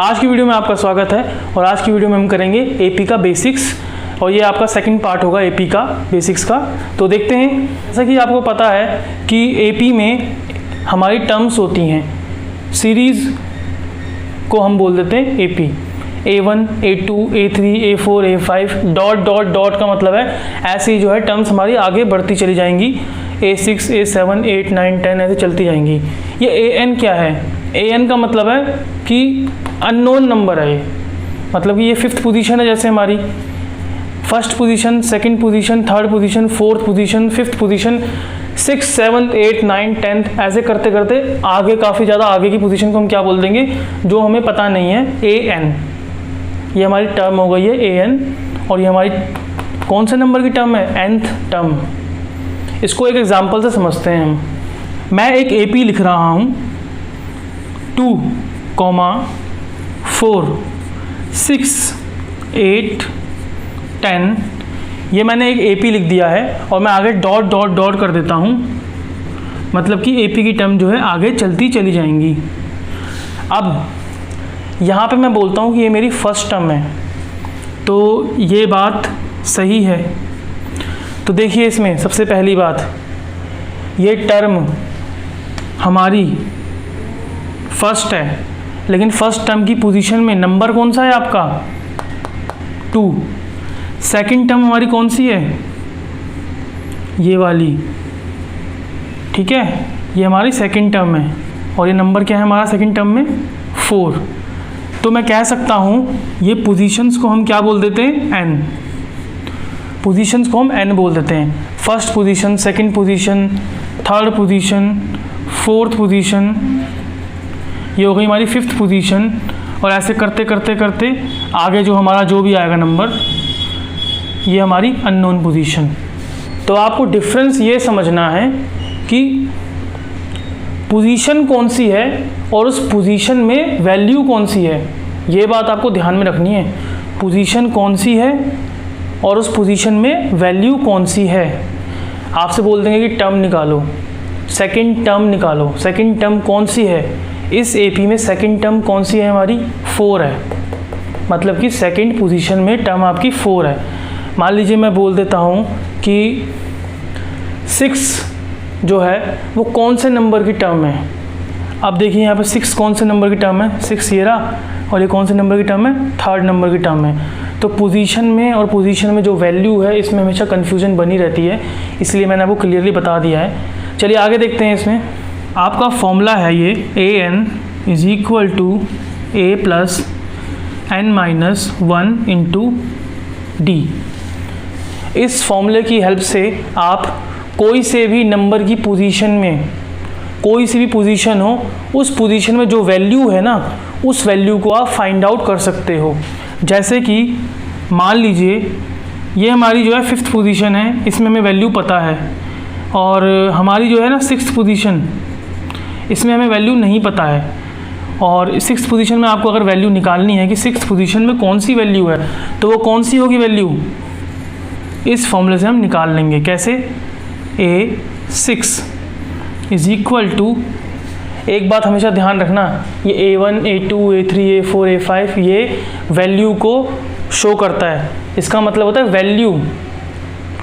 आज की वीडियो में आपका स्वागत है और आज की वीडियो में हम करेंगे एपी का बेसिक्स और ये आपका सेकंड पार्ट होगा एपी का बेसिक्स का। तो देखते हैं, जैसा कि आपको पता है कि एपी में हमारी टर्म्स होती हैं, सीरीज़ को हम बोल देते हैं AP. A1, A2, A3, A4, A5 dot dot dot का मतलब है ऐसे ही जो है टर्म्स हमारी आगे बढ़ती चली जाएंगी। A6, A7, 8, 9, 10 ऐसे चलती जाएंगी। ये AN क्या है? AN का मतलब है कि अननोन नंबर है ये, मतलब कि ये फिफ्थ पोजीशन है। जैसे हमारी first position, second position, third position, fourth position, fifth position, 6, 7, 8, 9, 10 ऐसे करते करते आगे काफ़ी ज़्यादा आगे की पोजीशन को हम क्या बोल देंगे, जो हमें पता नहीं है, AN। ये हमारी टर्म हो गई है AN और ये हमारी कौन से नंबर की टर्म है? nth term. इसको एक एग्जांपल से समझते हैं हम। मैं एक AP लिख रहा हूँ 2, 4, 6, 8, 10। ये मैंने एक AP लिख दिया है और मैं आगे डॉट डॉट डॉट कर देता हूँ, मतलब कि AP की टर्म जो है आगे चलती चली जाएंगी। अब यहाँ पे मैं बोलता हूँ कि ये मेरी फर्स्ट टर्म है, तो ये बात सही है। तो देखिए इसमें सबसे पहली बात, ये टर्म हमारी फर्स्ट है, लेकिन फर्स्ट टर्म की पोजीशन में नंबर कौन सा है आपका? 2। सेकंड टर्म हमारी कौन सी है? ये वाली, ठीक है, ये हमारी सेकंड टर्म है और ये नंबर क्या है हमारा सेकंड टर्म में? 4। तो मैं कह सकता हूँ ये पोजीशंस को हम क्या बोल देते हैं? n। पोजीशंस को हम n बोल देते हैं। First position, second position, third position, fourth position, ये हो गई हमारी फिफ्थ पोजीशन और ऐसे करते करते करते आगे जो हमारा जो भी आएगा नंबर, ये हमारी अननोन पोजीशन। तो आपको डिफरेंस ये समझना है कि पोजीशन कौन सी है और उस पोजीशन में वैल्यू कौन सी है, ये बात आपको ध्यान में रखनी है। पोजीशन कौन सी है और उस पोजीशन में वैल्यू कौन सी है। आपसे बोल देंगे कि टर्म निकालो, सेकंड टर्म निकालो। सेकंड टर्म कौन सी है? इस एपी में सेकंड टर्म कौन सी है हमारी? 4 है, मतलब कि सेकंड पोजीशन में टर्म आपकी 4 है। मान लीजिए मैं बोल देता हूँ कि 6 जो है वो कौन से नंबर की टर्म है। अब देखिए यहाँ पे 6 कौन से नंबर की टर्म है? 6 ये रहा, और ये कौन से नंबर की टर्म है? थर्ड नंबर की टर्म है। तो पोजीशन में और पोजीशन में जो वैल्यू है इसमें हमेशा कन्फ्यूजन बनी रहती है, इसलिए मैंने आपको क्लियरली बता दिया है। चलिए आगे देखते हैं। इसमें आपका फॉर्मूला है ये AN = A + n - 1 × D। इस फॉर्मूले की हेल्प से आप कोई से भी नंबर की पोजीशन में, कोई सी भी पोजीशन हो, उस पोजीशन में जो वैल्यू है ना, उस वैल्यू को आप फाइंड आउट कर सकते हो। जैसे कि मान लीजिए ये हमारी जो है फिफ्थ पोजीशन है, इसमें हमें वैल्यू पता है, और हमारी जो है ना सिक्स्थ पोजीशन, इसमें हमें वैल्यू नहीं पता है। और सिक्स्थ पोजीशन में आपको अगर वैल्यू निकालनी है कि सिक्स्थ पोजीशन में कौन सी वैल्यू है, तो वो कौन सी होगी वैल्यू? इस फॉर्मूले से हम निकाल लेंगे। कैसे? A6 = एक बात हमेशा ध्यान रखना, ये A1, A2, A3, A4, A5 ये वैल्यू को शो करता है। इसका मतलब होता है वैल्यू,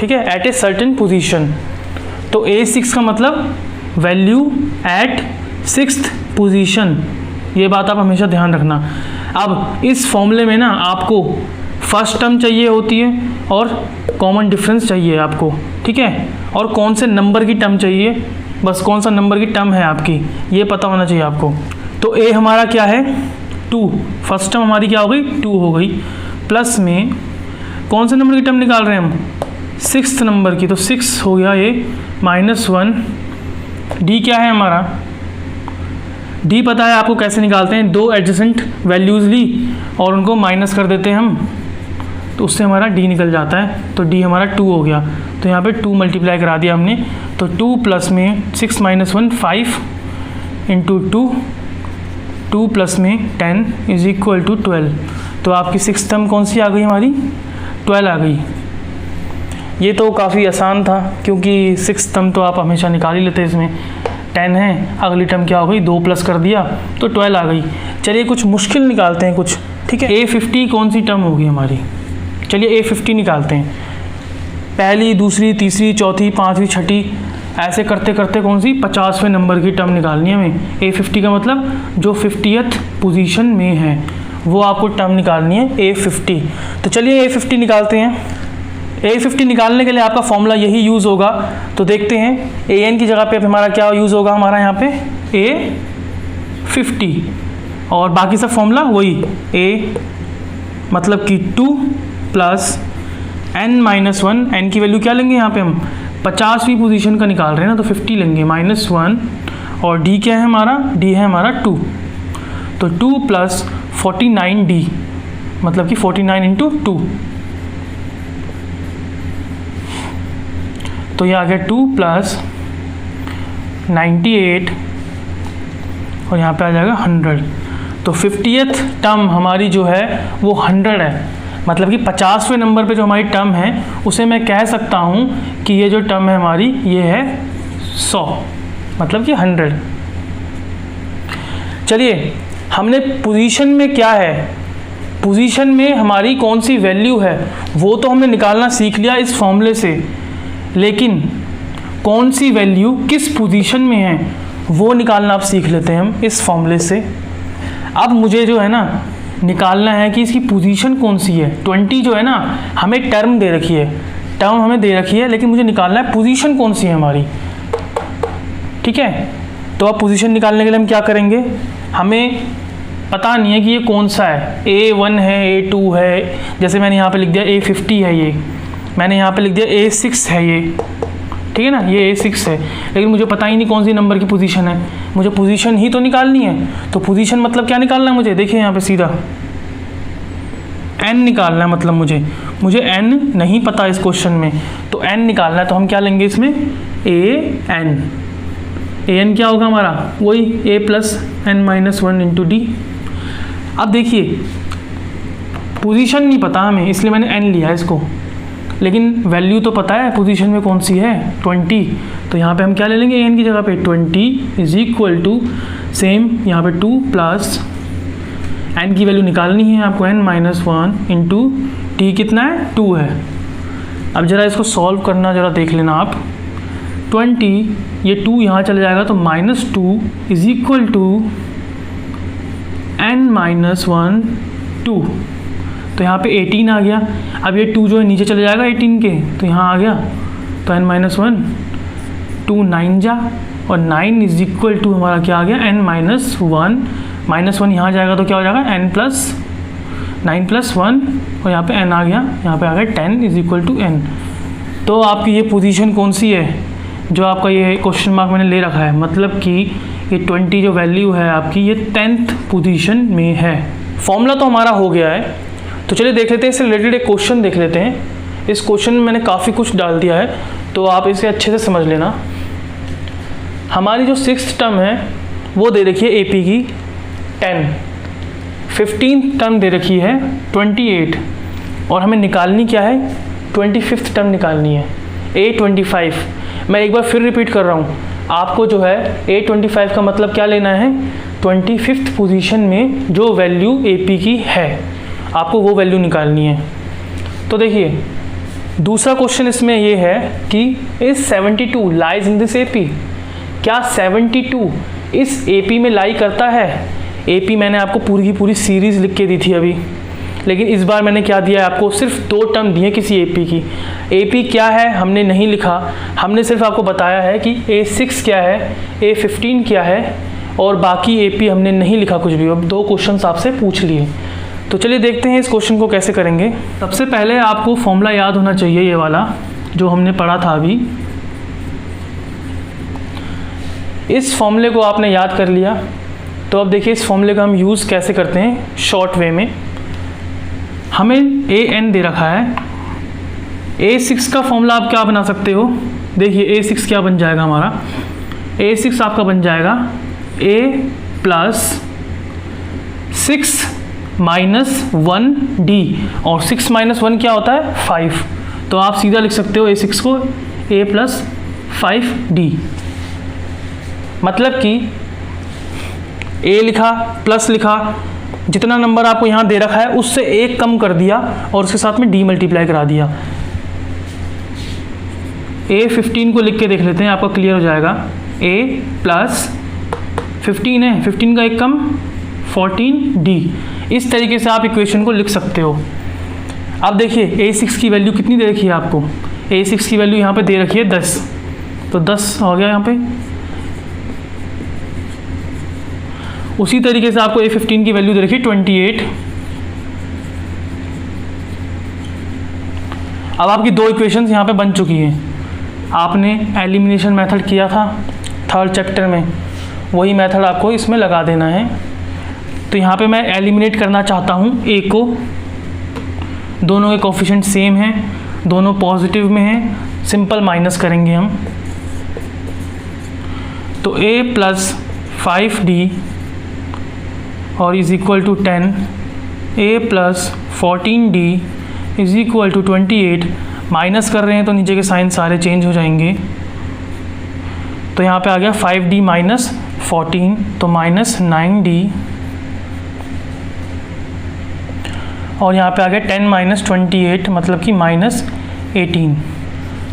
ठीक है, एट ए सर्टेन पोजीशन। तो A6 का मतलब वैल्यू एट सिक्स्थ पोजीशन, ये बात आप हमेशा ध्यान रखना। अब इस फॉर्मूले में ना आपको फर्स्ट टर्म चाहिए होती है और कॉमन डिफरेंस चाहिए आपको, ठीक है, और कौन से नंबर की टर्म चाहिए, बस कौन सा नंबर की टर्म है आपकी, ये पता होना चाहिए आपको। तो A हमारा क्या है? 2। फर्स्ट टर्म हमारी क्या हो गई? 2 हो गई। प्लस में कौन से नंबर की टर्म निकाल रहे हैं हम? सिक्स्थ नंबर की, तो 6 हो गया ये -1। D क्या है हमारा? D पता है आपको कैसे निकालते हैं? 2 एडजेसेंट वैल्यूज़ ली और उनको माइनस कर देते हैं हम, तो उससे हमारा D निकल जाता है। तो D हमारा 2 हो गया, तो यहाँ पे 2 मल्टीप्लाई करा दिया हमने। तो 2 प्लस में 6 - 1 5 × 2, 2 प्लस में 10 = 12। तो आपकी सिक्स्थ टर्म कौन सी आ गई हमारी? 12 आ गई। ये तो काफ़ी आसान था क्योंकि सिक्स्थ टर्म तो आप हमेशा निकाल ही लेते हैं इसमें। 10 है, अगली टर्म क्या हो गई 2 प्लस कर दिया तो 12 आ गई। चलिए कुछ मुश्किल निकालते हैं कुछ, ठीक है। A50 कौन सी टर्म होगी हमारी, चलिए A50 निकालते हैं। पहली, दूसरी, तीसरी, चौथी, पाँचवीं, छठी, ऐसे करते करते कौन सी 50वें नंबर की टर्म निकालनी है हमें। A50 का मतलब जो 50th पोजीशन में है वो आपको टर्म निकालनी है A50। तो चलिए A50 निकालते हैं। A50 निकालने के लिए आपका फॉर्मूला यही यूज़ होगा, तो देखते हैं। AN की जगह पे हमारा क्या यूज़ होगा, हमारा यहाँ पे A50 और बाकी सब फॉर्मूला वही, A मतलब कि 2 प्लस n-1, n की वैल्यू क्या लेंगे यहाँ पे हम 50वीं पोजीशन का निकाल रहे हैं ना, तो 50 लेंगे -1 और d क्या है हमारा, d है हमारा 2, तो 2 प्लस 49d मतलब कि 49 इंटू 2, तो ये आ गया 2 प्लस 98 और यहाँ पे आ जाएगा 100। तो 50th टर्म हमारी जो है वो 100 है, मतलब कि 50वें नंबर पे जो हमारी टर्म है उसे मैं कह सकता हूँ कि ये जो टर्म है हमारी ये है 100, मतलब कि 100। चलिए हमने पोजीशन में क्या है, पोजीशन में हमारी कौन सी वैल्यू है वो तो हमने निकालना सीख लिया इस फॉर्मूले से, लेकिन कौन सी वैल्यू किस पोजीशन में है वो निकालना आप सीख लेते हैं हम इस फॉर्मूले से। अब मुझे जो है ना निकालना है कि इसकी पोजीशन कौन सी है। 20 जो है ना हमें टर्म दे रखी है, टर्म हमें दे रखी है, लेकिन मुझे निकालना है पोजीशन कौन सी है हमारी, ठीक है। तो अब पोजीशन निकालने के लिए हम क्या करेंगे, हमें पता नहीं है कि ये कौन सा है, A1 है, A2 है, जैसे मैंने यहाँ पे लिख दिया A50 है, ये मैंने यहाँ पे लिख दिया A6 है, ये ठीक है ना, ये A6 है, लेकिन मुझे पता ही नहीं कौन सी नंबर की पोजीशन है। मुझे पोजीशन ही तो निकालनी है, तो पोजीशन मतलब क्या निकालना है मुझे, देखिए यहाँ पे सीधा n निकालना है, मतलब मुझे n नहीं पता इस क्वेश्चन में, तो n निकालना है। तो हम क्या लेंगे इसमें an क्या होगा हमारा, वही a plus n-1 into D. अब देखिए पोजीशन नहीं पता हमें, इसलिए मैंने n लिया इसको, लेकिन वैल्यू तो पता है पोजीशन में कौन सी है 20, तो यहाँ पे हम क्या ले लेंगे an की जगह पे 20 इज इक्वल टू सेम यहाँ पे 2 प्लस n की वैल्यू निकालनी है आपको n-1 इंटू टी कितना है 2 है। अब ज़रा इसको सॉल्व करना ज़रा देख लेना आप, 20 ये 2 यहाँ चले जाएगा तो -2 इज इक्वल टू n-1 2, तो यहाँ पे 18 आ गया। अब ये 2 जो है नीचे चले जाएगा 18 के, तो यहाँ आ गया, तो n-1 2 9 जा और 9 इज इक्वल टू हमारा क्या आ गया n-1 -1 यहाँ जाएगा तो क्या हो जाएगा n प्लस 9 प्लस 1 और यहाँ पे n आ गया, यहाँ पे आ गया 10 इज इक्वल टू n। तो आपकी ये पोजीशन कौन सी है जो आपका ये क्वेश्चन मार्क मैंने ले रखा है, मतलब कि ये 20 जो वैल्यू है आपकी ये 10th पोजीशन में है। फॉर्मूला तो हमारा हो गया है, तो चलिए देख लेते हैं इससे रिलेटेड एक क्वेश्चन देख लेते हैं। इस क्वेश्चन में मैंने काफ़ी कुछ डाल दिया है, तो आप इसे अच्छे से समझ लेना। हमारी जो 6th टर्म है वो दे रखी है AP की 10, 15th टर्म दे रखी है 28 और हमें निकालनी क्या है 25th टर्म निकालनी है A25। मैं एक बार फिर रिपीट कर रहा हूँ, आपको जो है A25 का मतलब क्या लेना है 25th पोजीशन में जो वैल्यू AP की है आपको वो वैल्यू निकालनी है। तो देखिए दूसरा क्वेश्चन इसमें ये है कि इस 72 लाइज इन दिस AP, क्या 72 इस AP में लाई करता है। AP मैंने आपको पूरी की पूरी सीरीज़ लिख के दी थी अभी, लेकिन इस बार मैंने क्या दिया है आपको, सिर्फ 2 टर्म दिए किसी AP की। AP क्या है हमने नहीं लिखा, हमने सिर्फ आपको बताया है कि A6 क्या है, A15 क्या है, और बाकी AP हमने नहीं लिखा कुछ भी। अब 2 क्वेश्चन आपसे पूछ लिए, तो चलिए देखते हैं इस क्वेश्चन को कैसे करेंगे। सबसे पहले आपको फॉर्मूला याद होना चाहिए, ये वाला जो हमने पढ़ा था अभी। इस फॉर्मूले को आपने याद कर लिया, तो अब देखिए इस फॉर्मूले का हम यूज़ कैसे करते हैं शॉर्ट वे में। हमें AN दे रखा है, A6 का फॉर्मूला आप क्या बना सकते हो, देखिए A6 क्या बन जाएगा हमारा, A6 आपका बन जाएगा A प्लस 6 माइनस 1D, और 6 माइनस 1 क्या होता है 5, तो आप सीधा लिख सकते हो A6 को A प्लस 5D मतलब कि ए लिखा प्लस लिखा, जितना नंबर आपको यहाँ दे रखा है उससे एक कम कर दिया और उसके साथ में डी मल्टीप्लाई करा दिया। A15 को लिख के देख लेते हैं, आपको क्लियर हो जाएगा। A प्लस 15 है, 15 का एक कम 14D। इस तरीके से आप इक्वेशन को लिख सकते हो। अब देखिए A6 की वैल्यू कितनी दे रखी है आपको, A6 की वैल्यू यहाँ पे दे रखी है 10, तो 10 हो गया यहाँ पे। उसी तरीके से आपको A15 की वैल्यू दे रखी है 28। अब आपकी दो इक्वेशंस यहाँ पे बन चुकी हैं। आपने एलिमिनेशन मेथड किया था थर्ड चैप्टर में, वही मेथड आपको इसमें लगा देना है। तो यहाँ पे मैं एलिमिनेट करना चाहता हूँ A को, दोनों के कोफिशिएंट सेम हैं, दोनों पॉजिटिव में हैं, सिंपल माइनस करेंगे हम। तो A प्लस 5D और is equal to 10, A plus 14D is equal to 28। Minus कर रहे हैं तो नीचे के साइन सारे चेंज हो जाएंगे। तो यहाँ पे आ गया 5D माइनस 14, तो माइनस 9D, और यहाँ पे आ गया 10 माइनस 28 मतलब कि माइनस 18।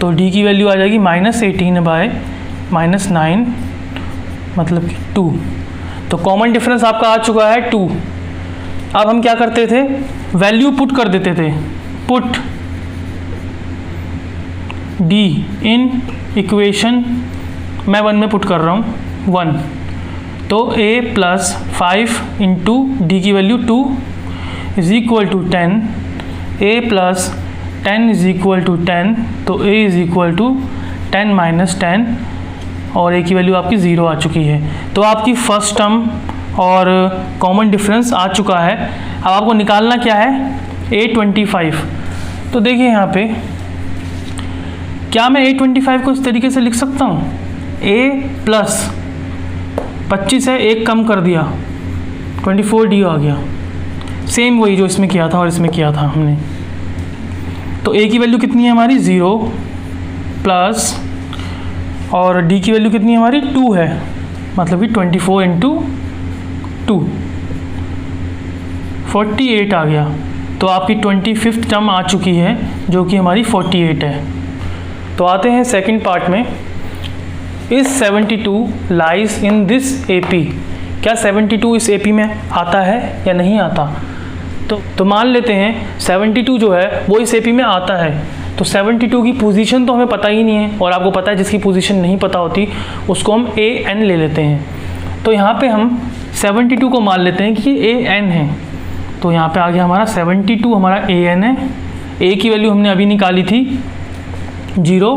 तो D की वैल्यू आ जाएगी माइनस 18 बाय माइनस 9 मतलब कि 2। तो कॉमन डिफरेंस आपका आ चुका है 2। अब हम क्या करते थे, वैल्यू पुट कर देते थे, पुट D इन इक्वेशन, मैं 1 में पुट कर रहा हूँ 1। तो A प्लस 5 इंटू डी की value 2 is equal to 10, A plus 10 is equal to 10, तो A is equal to 10 minus 10 और A की वैल्यू आपकी 0 आ चुकी है। तो आपकी फर्स्ट टर्म और कॉमन डिफरेंस आ चुका है। अब आपको निकालना क्या है, A25। तो देखिए यहाँ पे क्या मैं A25 को इस तरीके से लिख सकता हूँ, A प्लस 25 है, एक कम कर दिया 24D आ गया, सेम वही जो इसमें किया था और इसमें किया था हमने। तो A की वैल्यू कितनी है हमारी 0 प्लस, और D की वैल्यू कितनी है हमारी 2 है, मतलब कि 24 इंटू 2 48 आ गया। तो आपकी 25th टर्म आ चुकी है जो कि हमारी 48 है। तो आते हैं सेकंड पार्ट में, इस 72 लाइज इन दिस AP। क्या 72 इस AP में आता है या नहीं आता? तो मान लेते हैं 72 जो है वो इस AP में आता है। तो 72 की पोजीशन तो हमें पता ही नहीं है, और आपको पता है जिसकी पोजीशन नहीं पता होती उसको हम AN ले लेते हैं। तो यहाँ पे हम 72 को मान लेते हैं कि ये AN है। तो यहाँ पे आ गया हमारा 72 हमारा AN है। A की वैल्यू हमने अभी निकाली थी 0,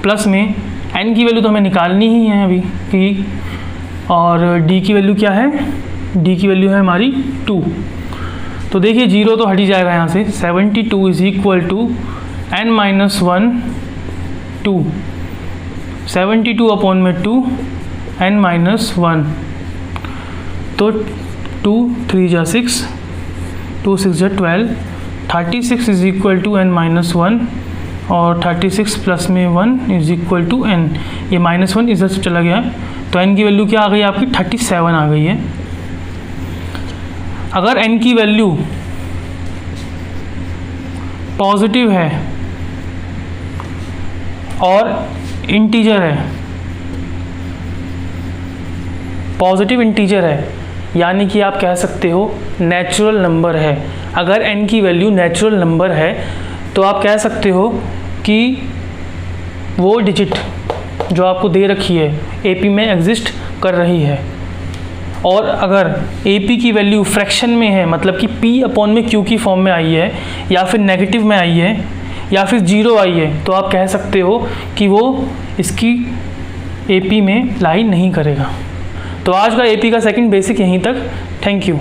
प्लस में N की वैल्यू तो हमें निकालनी ही है अभी की, और D की वैल्यू क्या है, D की वैल्यू है हमारी 2। तो देखिए 0 तो हट ही जाएगा यहाँ से, 72 is equal to N minus 1 2, 72 upon में 2 N माइनस 1, तो 2 3 जा 6, 2 6 जा 12, 36 is equal to N minus 1, और 36 प्लस में 1 इज इक्वल टू N। ये माइनस 1 इधर से चला गया, तो N की वैल्यू क्या आ गई आपकी 37 आ गई है। अगर N की वैल्यू पॉजिटिव है और इंटीजर है, पॉजिटिव इंटीजर है, यानी कि आप कह सकते हो नेचुरल नंबर है। अगर N की वैल्यू नेचुरल नंबर है तो आप कह सकते हो कि वो डिजिट जो आपको दे रखी है AP में एग्जिस्ट कर रही है। और अगर AP की वैल्यू फ्रैक्शन में है, मतलब कि P अपॉन में Q की फॉर्म में आई है, या फिर नेगेटिव में आई है, या फिर 0 आई है, तो आप कह सकते हो कि वो इसकी AP में लाई नहीं करेगा। तो आज का AP का सेकंड बेसिक यहीं तक। Thank you.